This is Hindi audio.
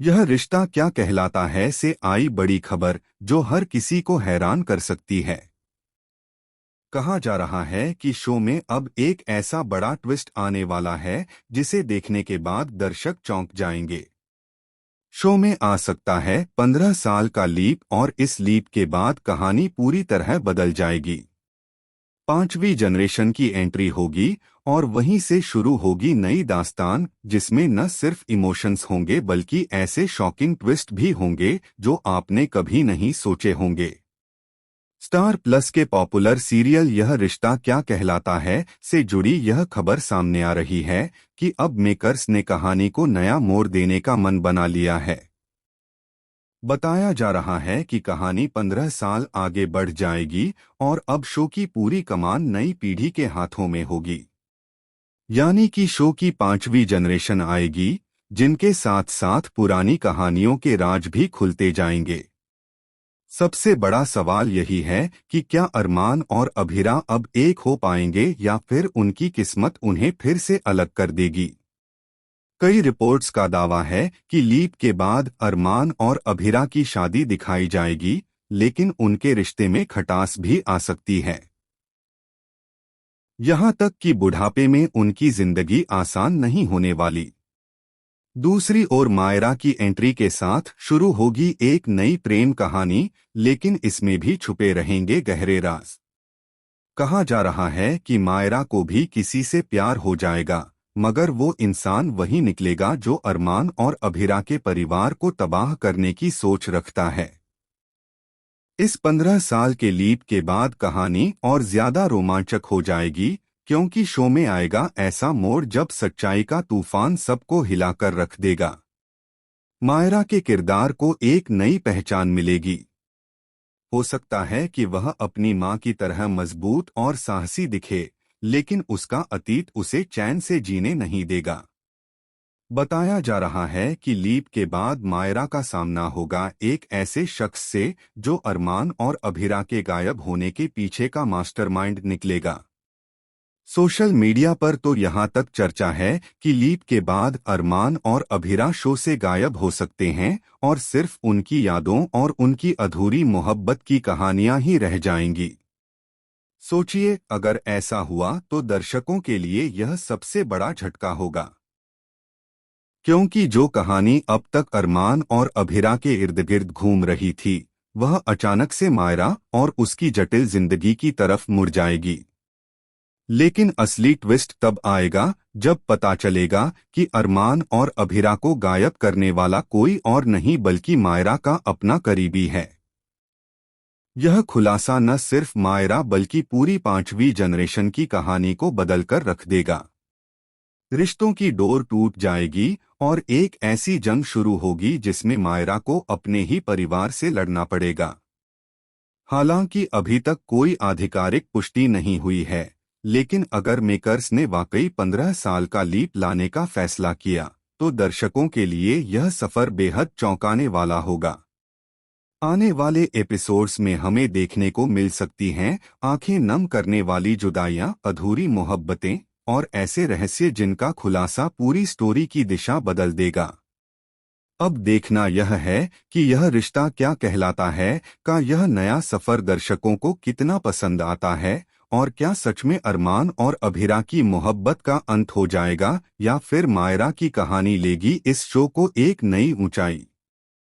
यह रिश्ता क्या कहलाता है से आई बड़ी खबर जो हर किसी को हैरान कर सकती है। कहा जा रहा है कि शो में अब एक ऐसा बड़ा ट्विस्ट आने वाला है जिसे देखने के बाद दर्शक चौंक जाएंगे। शो में आ सकता है 15 साल का लीप और इस लीप के बाद कहानी पूरी तरह बदल जाएगी। पांचवी जनरेशन की एंट्री होगी और वहीं से शुरू होगी नई दास्तान जिसमें न सिर्फ इमोशंस होंगे बल्कि ऐसे शॉकिंग ट्विस्ट भी होंगे जो आपने कभी नहीं सोचे होंगे। स्टार प्लस के पॉपुलर सीरियल यह रिश्ता क्या कहलाता है से जुड़ी यह खबर सामने आ रही है कि अब मेकर्स ने कहानी को नया मोड़ देने का मन बना लिया है। बताया जा रहा है कि कहानी 15 साल आगे बढ़ जाएगी और अब शो की पूरी कमान नई पीढ़ी के हाथों में होगी। यानी कि शो की पांचवी जनरेशन आएगी जिनके साथ साथ पुरानी कहानियों के राज भी खुलते जाएंगे। सबसे बड़ा सवाल यही है कि क्या अरमान और अभिरा अब एक हो पाएंगे या फिर उनकी किस्मत उन्हें फिर से अलग कर देगी। कई रिपोर्ट्स का दावा है कि लीप के बाद अरमान और अभिरा की शादी दिखाई जाएगी, लेकिन उनके रिश्ते में खटास भी आ सकती है। यहां तक कि बुढ़ापे में उनकी जिंदगी आसान नहीं होने वाली। दूसरी ओर मायरा की एंट्री के साथ शुरू होगी एक नई प्रेम कहानी, लेकिन इसमें भी छुपे रहेंगे गहरे राज। कहा जा रहा है कि मायरा को भी किसी से प्यार हो जाएगा, मगर वो इंसान वही निकलेगा जो अरमान और अभिरा के परिवार को तबाह करने की सोच रखता है। इस 15 साल के लीप के बाद कहानी और ज्यादा रोमांचक हो जाएगी, क्योंकि शो में आएगा ऐसा मोड़ जब सच्चाई का तूफान सबको हिलाकर रख देगा। मायरा के किरदार को एक नई पहचान मिलेगी। हो सकता है कि वह अपनी मां की तरह मजबूत और साहसी दिखे, लेकिन उसका अतीत उसे चैन से जीने नहीं देगा। बताया जा रहा है कि लीप के बाद मायरा का सामना होगा एक ऐसे शख्स से जो अरमान और अभिरा के गायब होने के पीछे का मास्टरमाइंड निकलेगा। सोशल मीडिया पर तो यहाँ तक चर्चा है कि लीप के बाद अरमान और अभिरा शो से गायब हो सकते हैं और सिर्फ उनकी यादों और उनकी अधूरी मोहब्बत की कहानियां ही रह जाएंगी। सोचिए, अगर ऐसा हुआ तो दर्शकों के लिए यह सबसे बड़ा झटका होगा, क्योंकि जो कहानी अब तक अरमान और अभिरा के इर्द गिर्द घूम रही थी, वह अचानक से मायरा और उसकी जटिल जिंदगी की तरफ मुड़ जाएगी। लेकिन असली ट्विस्ट तब आएगा जब पता चलेगा कि अरमान और अभिरा को गायब करने वाला कोई और नहीं बल्कि मायरा का अपना करीबी है। यह खुलासा न सिर्फ मायरा बल्कि पूरी पांचवी जनरेशन की कहानी को बदलकर रख देगा। रिश्तों की डोर टूट जाएगी और एक ऐसी जंग शुरू होगी जिसमें मायरा को अपने ही परिवार से लड़ना पड़ेगा। हालांकि अभी तक कोई आधिकारिक पुष्टि नहीं हुई है, लेकिन अगर मेकर्स ने वाकई 15 साल का लीप लाने का फैसला किया, तो दर्शकों के लिए यह सफर बेहद चौंकाने वाला होगा। आने वाले एपिसोड्स में हमें देखने को मिल सकती हैं आंखें नम करने वाली जुदाइयां, अधूरी मोहब्बतें और ऐसे रहस्य जिनका खुलासा पूरी स्टोरी की दिशा बदल देगा। अब देखना यह है कि यह रिश्ता क्या कहलाता है का यह नया सफर दर्शकों को कितना पसंद आता है, और क्या सच में अरमान और अभिरा की मोहब्बत का अंत हो जाएगा या फिर मायरा की कहानी लेगी इस शो को एक नई ऊंचाई।